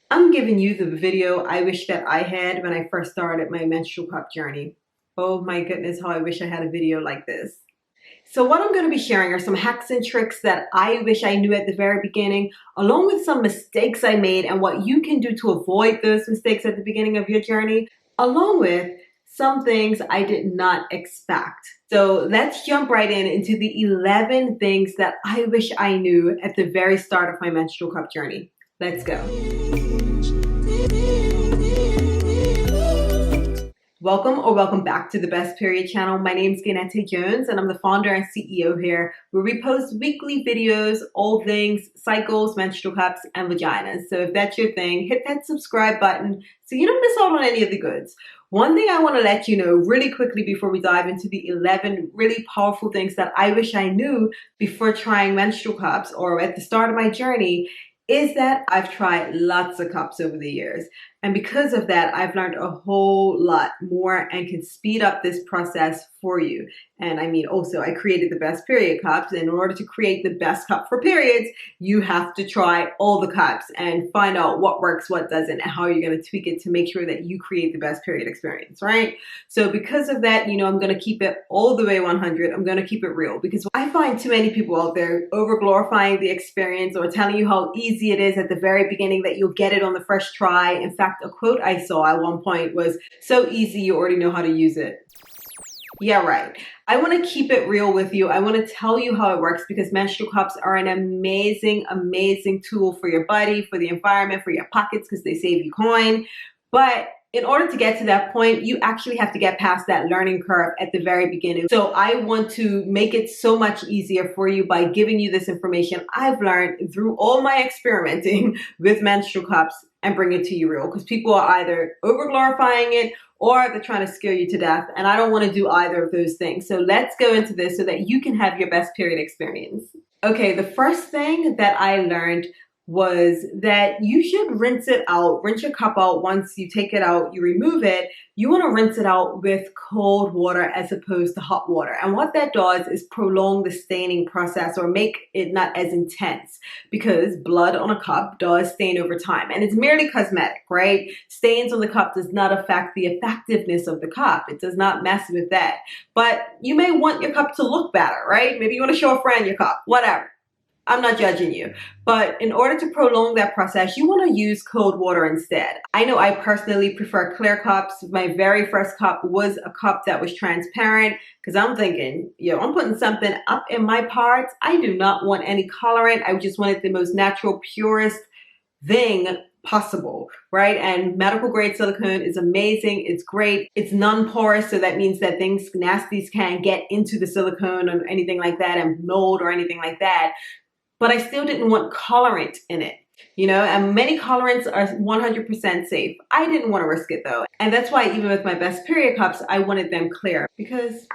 I'm giving you the video I wish that I had when I first started my menstrual cup journey. Oh my goodness, how I wish I had a video like this. So what I'm going to be sharing are some hacks and tricks that I wish I knew at the very beginning, along with some mistakes I made and what you can do to avoid those mistakes at the beginning of your journey, along with some things I did not expect. So let's jump right into the 11 things that I wish I knew at the very start of my menstrual cup journey. Let's go. Welcome back to the Best Period channel. My name is Ganette Jones and I'm the founder and CEO here, where we post weekly videos, all things cycles, menstrual cups, and vaginas. So if that's your thing, hit that subscribe button so you don't miss out on any of the goods. One thing I want to let you know really quickly before we dive into the 11 really powerful things that I wish I knew before trying menstrual cups or at the start of my journey is that I've tried lots of cups over the years. And because of that, I've learned a whole lot more and can speed up this process for you. And I mean, also, I created the best period cups. And in order to create the best cup for periods, you have to try all the cups and find out what works, what doesn't, and how you're going to tweak it to make sure that you create the best period experience, right? So because of that, I'm going to keep it all the way 100. I'm going to keep it real because I find too many people out there over glorifying the experience or telling you how easy it is at the very beginning that you'll get it on the first try. In fact, a quote I saw at one point was, "So easy, you already know how to use it." Yeah, right. I want to keep it real with you. I want to tell you how it works because menstrual cups are an amazing, amazing tool for your body, for the environment, for your pockets because they save you coin. But in order to get to that point, you actually have to get past that learning curve at the very beginning. So I want to make it so much easier for you by giving you this information I've learned through all my experimenting with menstrual cups and bring it to you real because people are either over glorifying it or they're trying to scare you to death. And I don't want to do either of those things. So let's go into this so that you can have your best period experience. Okay, the first thing that I learned was that you should rinse it out, rinse your cup out. Once you take it out, you remove it, you want to rinse it out with cold water as opposed to hot water. And what that does is prolong the staining process or make it not as intense because blood on a cup does stain over time and it's merely cosmetic, right? Stains on the cup does not affect the effectiveness of the cup. It does not mess with that. But you may want your cup to look better, right? Maybe you want to show a friend your cup, whatever. I'm not judging you, but in order to prolong that process, you want to use cold water instead. I know I personally prefer clear cups. My very first cup was a cup that was transparent because I'm thinking, I'm putting something up in my parts. I do not want any colorant. I just wanted the most natural, purest thing possible, right? And medical grade silicone is amazing. It's great. It's non-porous, so that means that things, nasties can't get into the silicone or anything like that and mold or anything like that. But I still didn't want colorant in it, and many colorants are 100% safe. I didn't want to risk it though. And that's why even with my best period cups, I wanted them clear because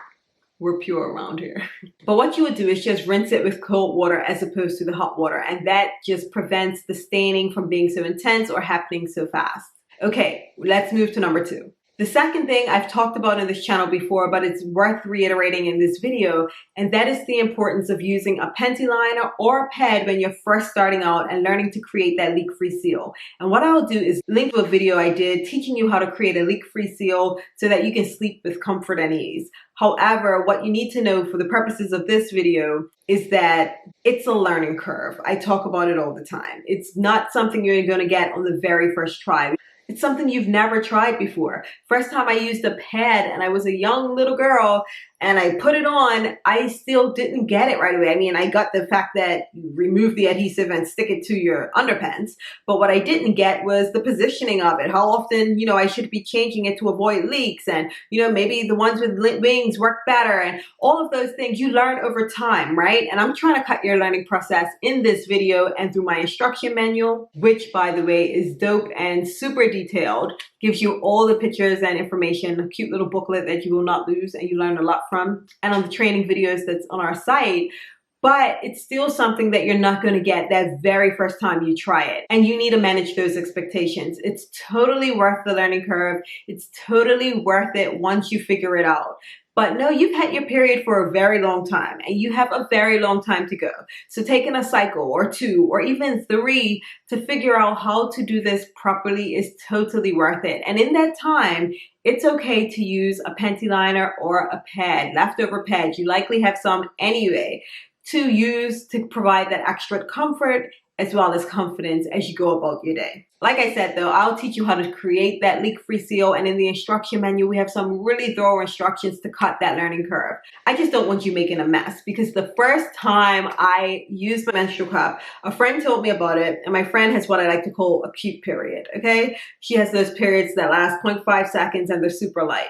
we're pure around here. But what you would do is just rinse it with cold water as opposed to the hot water. And that just prevents the staining from being so intense or happening so fast. Okay, let's move to number 2. The second thing I've talked about in this channel before, but it's worth reiterating in this video, and that is the importance of using a pantyliner or a pad when you're first starting out and learning to create that leak-free seal. And what I'll do is link to a video I did teaching you how to create a leak-free seal so that you can sleep with comfort and ease. However, what you need to know for the purposes of this video is that it's a learning curve. I talk about it all the time. It's not something you're going to get on the very first try. It's something you've never tried before. First time I used a pad and I was a young little girl and I put it on, I still didn't get it right away. I mean, I got the fact that you remove the adhesive and stick it to your underpants, but what I didn't get was the positioning of it. How often, I should be changing it to avoid leaks and, maybe the ones with wings work better and all of those things you learn over time, right? And I'm trying to cut your learning process in this video and through my instruction manual, which by the way is dope and super detailed, gives you all the pictures and information, a cute little booklet that you will not lose and you learn a lot from, and on the training videos that's on our site. But it's still something that you're not going to get that very first time you try it. And you need to manage those expectations. It's totally worth the learning curve. It's totally worth it once you figure it out. But no, you've had your period for a very long time and you have a very long time to go. So taking a cycle or 2 or even 3 to figure out how to do this properly is totally worth it. And in that time, it's okay to use a pantyliner or a pad, leftover pads. You likely have some anyway, to use to provide that extra comfort as well as confidence as you go about your day. Like I said though, I'll teach you how to create that leak-free seal, and in the instruction manual we have some really thorough instructions to cut that learning curve. I just don't want you making a mess, because the first time I used my menstrual cup, a friend told me about it, and my friend has what I like to call a cute period, okay? She has those periods that last 0.5 seconds and they're super light.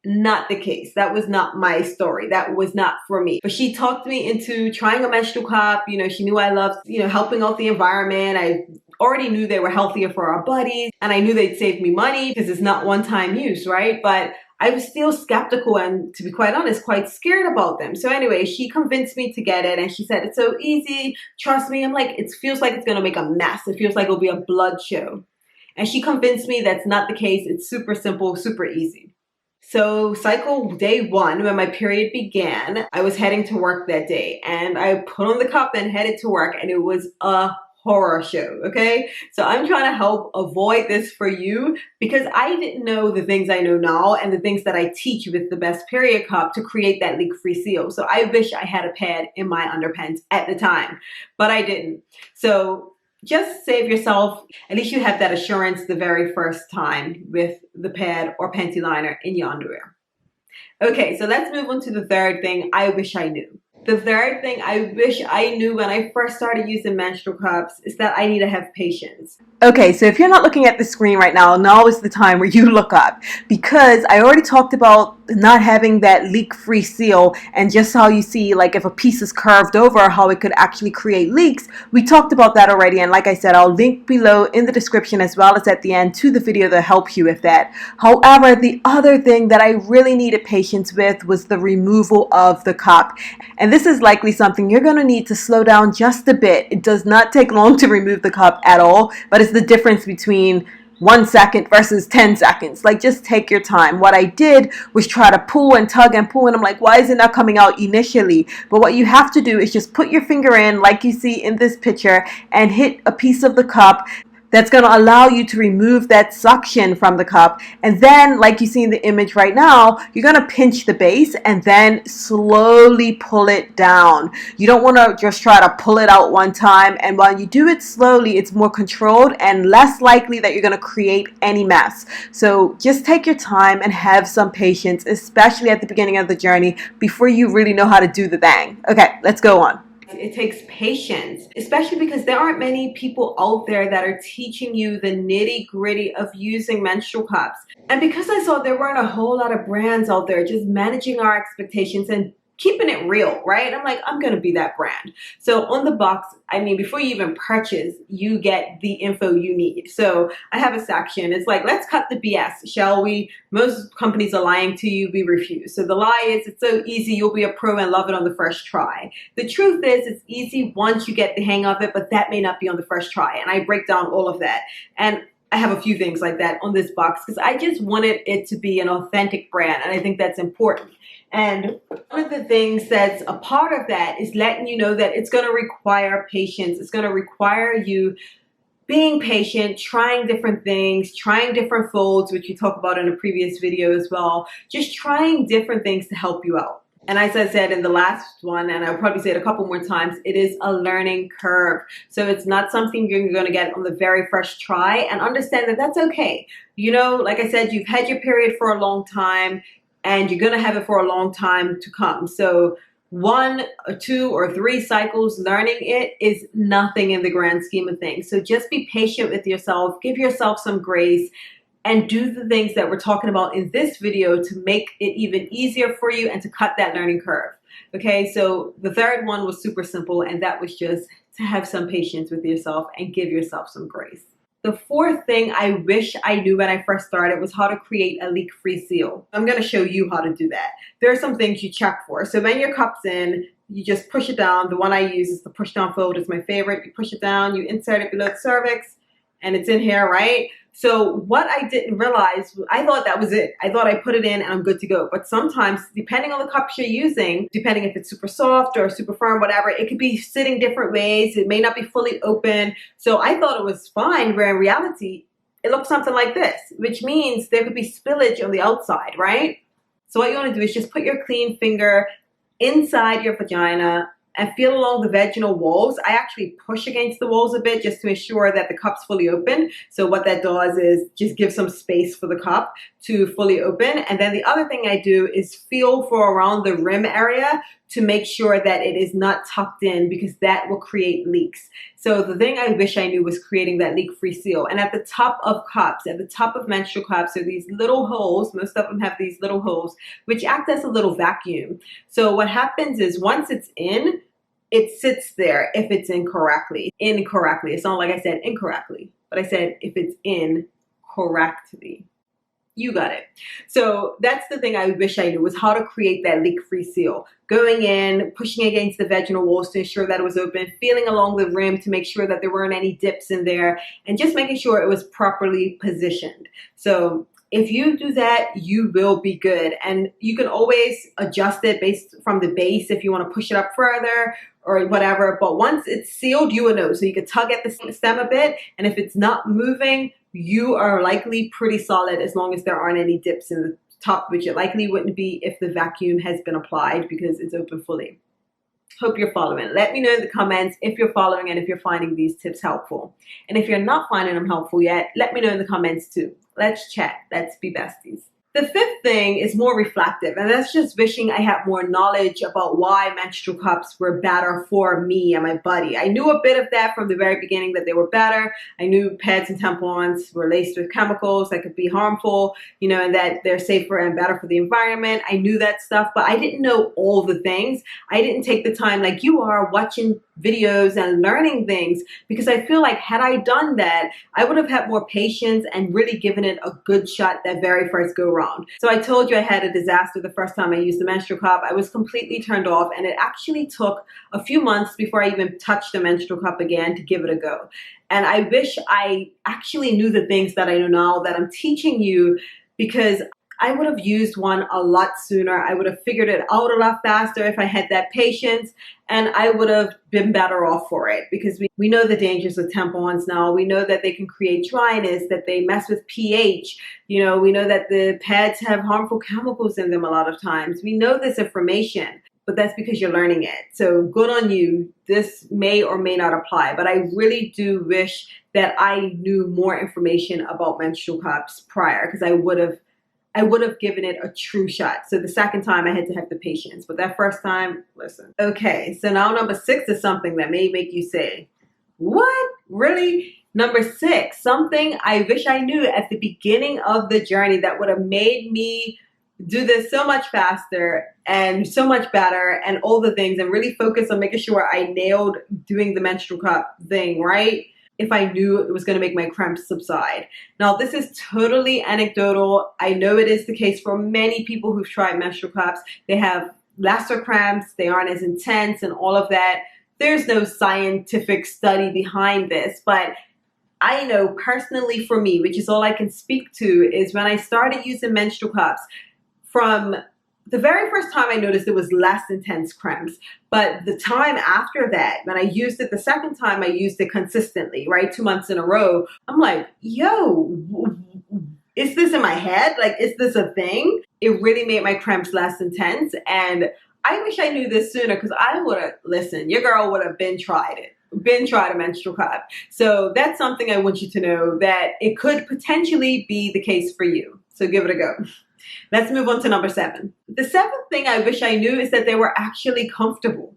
Not the case. That was not my story. That was not for me. But she talked me into trying a menstrual cup. You know, she knew I loved, helping out the environment. I already knew they were healthier for our bodies, and I knew they'd save me money because it's not one-time use, right? But I was still skeptical and, to be quite honest, quite scared about them. So anyway, she convinced me to get it, and she said, it's so easy. Trust me. I'm like, it feels like it's going to make a mess. It feels like it'll be a blood show. And she convinced me that's not the case. It's super simple, super easy. So cycle day 1, when my period began, I was heading to work that day, and I put on the cup and headed to work, and it was a horror show, okay? So I'm trying to help avoid this for you, because I didn't know the things I know now and the things that I teach with the Best Period Cup to create that leak-free seal. So I wish I had a pad in my underpants at the time, but I didn't. So just save yourself, at least you have that assurance the very first time with the pad or pantyliner in your underwear. Okay, so let's move on to the third thing I wish I knew. The third thing I wish I knew when I first started using menstrual cups is that I need to have patience. Okay, so if you're not looking at the screen right now is the time where you look up, because I already talked about not having that leak-free seal and just how you see, like, if a piece is curved over, how it could actually create leaks. We talked about that already, and like I said, I'll link below in the description as well as at the end to the video that helps you with that. However, the other thing that I really needed patience with was the removal of the cup. And this is likely something you're going to need to slow down just a bit. It does not take long to remove the cup at all, but it's the difference between 1 second versus 10 seconds. Like, just take your time. What I did was try to pull and tug and pull, and I'm like, why is it not coming out initially? But what you have to do is just put your finger in, like you see in this picture, and hit a piece of the cup. That's going to allow you to remove that suction from the cup. And then, like you see in the image right now, you're going to pinch the base and then slowly pull it down. You don't want to just try to pull it out one time. And while you do it slowly, it's more controlled and less likely that you're going to create any mess. So just take your time and have some patience, especially at the beginning of the journey, before you really know how to do the thing. Okay, let's go on. It takes patience, especially because there aren't many people out there that are teaching you the nitty-gritty of using menstrual cups. And because I saw there weren't a whole lot of brands out there just managing our expectations and keeping it real, right? I'm like, I'm gonna be that brand. So on the box, I mean, before you even purchase, you get the info you need. So I have a section. It's like, let's cut the BS, shall we? Most companies are lying to you, we refuse. So the lie is, it's so easy, you'll be a pro and love it on the first try. The truth is, it's easy once you get the hang of it, but that may not be on the first try. And I break down all of that. And I have a few things like that on this box because I just wanted it to be an authentic brand, and I think that's important. And one of the things that's a part of that is letting you know that it's going to require patience. It's going to require you being patient, trying different things, trying different folds, which we talked about in a previous video as well. Just trying different things to help you out. And as I said in the last one, and I'll probably say it a couple more times, it is a learning curve. So it's not something you're going to get on the very first try, and understand that that's okay. You know, like I said, you've had your period for a long time, and you're going to have it for a long time to come. So 1 or 2 or 3 cycles learning it is nothing in the grand scheme of things. So just be patient with yourself, give yourself some grace, and do the things that we're talking about in this video to make it even easier for you and to cut that learning curve. Okay, so the third one was super simple, and that was just to have some patience with yourself and give yourself some grace. The fourth thing I wish I knew when I first started was how to create a leak-free seal. I'm going to show you how to do that. There are some things you check for. So when your cup's in, you just push it down. The one I use is the push down fold. It's my favorite. You push it down, you insert it below the cervix, and it's in here, right? So what I didn't realize, I thought that was it. I thought I put it in and I'm good to go. But sometimes, depending on the cups you're using, depending if it's super soft or super firm, whatever, it could be sitting different ways. It may not be fully open. So I thought it was fine, where in reality, it looks something like this, which means there could be spillage on the outside, right? So what you want to do is just put your clean finger inside your vagina and feel along the vaginal walls. I actually push against the walls a bit just to ensure that the cup's fully open. So what that does is just give some space for the cup to fully open. And then the other thing I do is feel for around the rim area to make sure that it is not tucked in, because that will create leaks. So the thing I wish I knew was creating that leak-free seal. And at the top of cups, at the top of menstrual cups, are these little holes. Most of them have these little holes, which act as a little vacuum. So what happens is once it's in, it sits there if it's incorrectly. It's not like I said incorrectly, but I said if it's in correctly. You got it. So that's the thing I wish I knew, was how to create that leak-free seal. Going in, pushing against the vaginal walls to ensure that it was open, feeling along the rim to make sure that there weren't any dips in there, and just making sure it was properly positioned. So if you do that, you will be good. And you can always adjust it based from the base if you want to push it up further or whatever. But once it's sealed, you will know. So you can tug at the stem a bit, and if it's not moving, you are likely pretty solid, as long as there aren't any dips in the top, which it likely wouldn't be if the vacuum has been applied because it's open fully. Hope you're following. Let me know in the comments if you're following and if you're finding these tips helpful. And if you're not finding them helpful yet, let me know in the comments too. Let's chat. Let's be besties. The fifth thing is more reflective, and that's just wishing I had more knowledge about why menstrual cups were better for me and my body. I knew a bit of that from the very beginning, that they were better. I knew pads and tampons were laced with chemicals that could be harmful, and that they're safer and better for the environment. I knew that stuff, but I didn't know all the things. I didn't take the time like you are watching videos and learning things, because I feel like had I done that, I would have had more patience and really given it a good shot that very first go round. So I told you I had a disaster the first time I used the menstrual cup. I was completely turned off, and it actually took a few months before I even touched the menstrual cup again to give it a go. And I wish I actually knew the things that I know now that I'm teaching you, because I would have used one a lot sooner. I would have figured it out a lot faster if I had that patience, and I would have been better off for it, because we know the dangers of tampons now. We know that they can create dryness, that they mess with pH. We know that the pads have harmful chemicals in them a lot of times. We know this information, but that's because you're learning it. So good on you. This may or may not apply, but I really do wish that I knew more information about menstrual cups prior, because I would have given it a true shot. So the second time I had to have the patience, but that first time, listen. Okay, so now number 6 is something that may make you say, what? Really? Number 6, something I wish I knew at the beginning of the journey that would have made me do this so much faster and so much better and all the things, and really focus on making sure I nailed doing the menstrual cup thing, right? If I knew it was going to make my cramps subside. Now, this is totally anecdotal. I know it is the case for many people who've tried menstrual cups. They have lesser cramps, they aren't as intense and all of that. There's no scientific study behind this, but I know personally for me, which is all I can speak to, is when I started using menstrual cups, from the very first time I noticed it was less intense cramps, but the time after that, when I used it the second time, I used it consistently, right? 2 months in a row. I'm like, yo, is this in my head? Like, is this a thing? It really made my cramps less intense. And I wish I knew this sooner, because I would have, listen, your girl would have tried a menstrual cup. So that's something I want you to know, that it could potentially be the case for you. So give it a go. Let's move on to number 7. The 7th thing I wish I knew is that they were actually comfortable.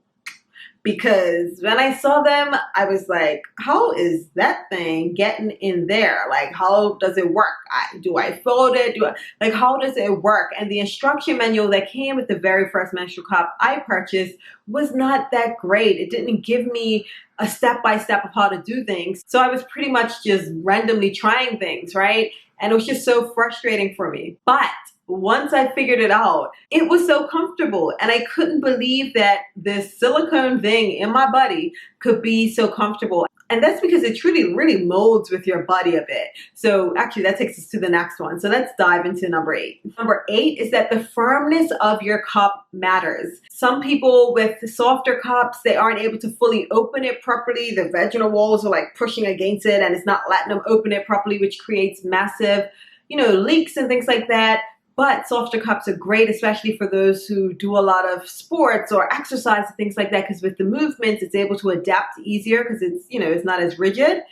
Because when I saw them, I was like, how is that thing getting in there? Like, how does it work? Do I fold it? How does it work? And the instruction manual that came with the very first menstrual cup I purchased was not that great. It didn't give me a step-by-step of how to do things. So I was pretty much just randomly trying things, right? And it was just so frustrating for me. But once I figured it out, it was so comfortable. And I couldn't believe that this silicone thing in my body could be so comfortable. And that's because it truly really molds with your body a bit. So actually that takes us to the next one. So let's dive into number 8. Number 8 is that the firmness of your cup matters. Some people with softer cups, they aren't able to fully open it properly. The vaginal walls are like pushing against it and it's not letting them open it properly, which creates massive, leaks and things like that. But softer cups are great, especially for those who do a lot of sports or exercise and things like that, because with the movements, it's able to adapt easier because it's not as rigid.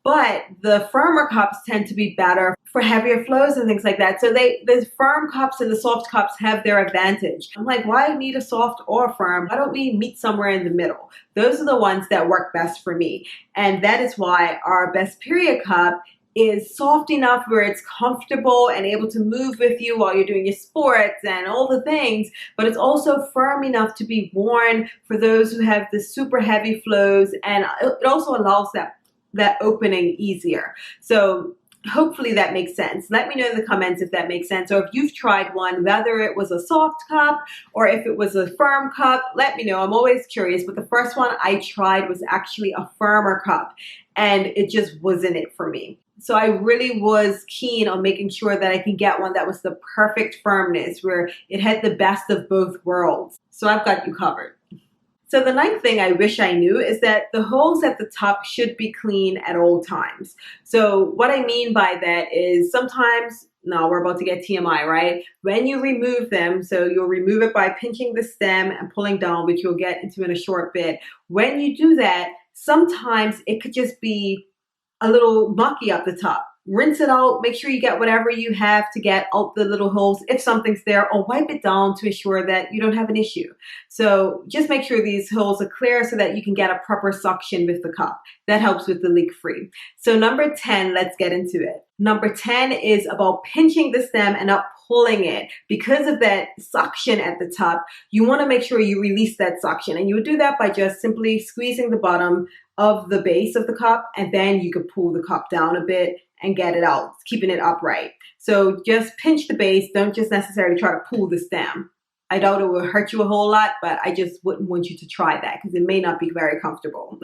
But the firmer cups tend to be better for heavier flows and things like that. So the firm cups and the soft cups have their advantage. I'm like, why need a soft or firm? Why don't we meet somewhere in the middle? Those are the ones that work best for me. And that is why our best period cup is soft enough where it's comfortable and able to move with you while you're doing your sports and all the things, but it's also firm enough to be worn for those who have the super heavy flows, and it also allows that opening easier. So hopefully that makes sense. Let me know in the comments if that makes sense, or if you've tried one, whether it was a soft cup or if it was a firm cup. Let me know. I'm always curious, but the first one I tried was actually a firmer cup and it just wasn't it for me. So I really was keen on making sure that I can get one that was the perfect firmness, where it had the best of both worlds. So I've got you covered. So the 9th thing I wish I knew is that the holes at the top should be clean at all times. So what I mean by that is sometimes, no, we're about to get TMI, right? When you remove them, so you'll remove it by pinching the stem and pulling down, which you'll get into in a short bit. When you do that, sometimes it could just be a little mucky up the top. Rinse it out, make sure you get whatever you have to get out the little holes if something's there, or wipe it down to ensure that you don't have an issue. So just make sure these holes are clear so that you can get a proper suction with the cup. That helps with the leak free. So number 10, let's get into it. Number 10 is about pinching the stem and not pulling it. Because of that suction at the top, you want to make sure you release that suction, and you would do that by just simply squeezing the bottom of the base of the cup, and then you could pull the cup down a bit and get it out, keeping it upright. So just pinch the base, don't just necessarily try to pull the stem. I doubt it will hurt you a whole lot, but I just wouldn't want you to try that because it may not be very comfortable.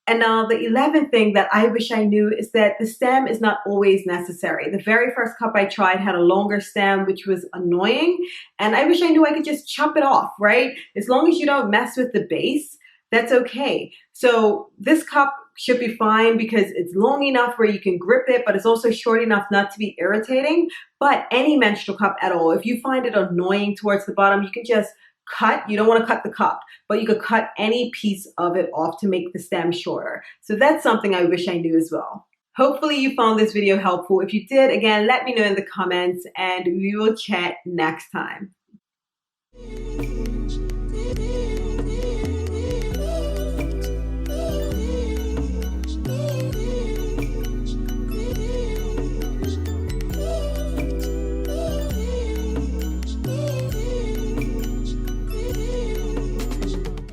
And now the 11th thing that I wish I knew is that the stem is not always necessary. The very first cup I tried had a longer stem, which was annoying. And I wish I knew I could just chop it off, right? As long as you don't mess with the base, that's okay. So this cup should be fine because it's long enough where you can grip it, but it's also short enough not to be irritating. But any menstrual cup at all, if you find it annoying towards the bottom, you can just cut. You don't want to cut the cup, but you could cut any piece of it off to make the stem shorter. So that's something I wish I knew as well. Hopefully you found this video helpful. If you did, again, let me know in the comments and we will chat next time.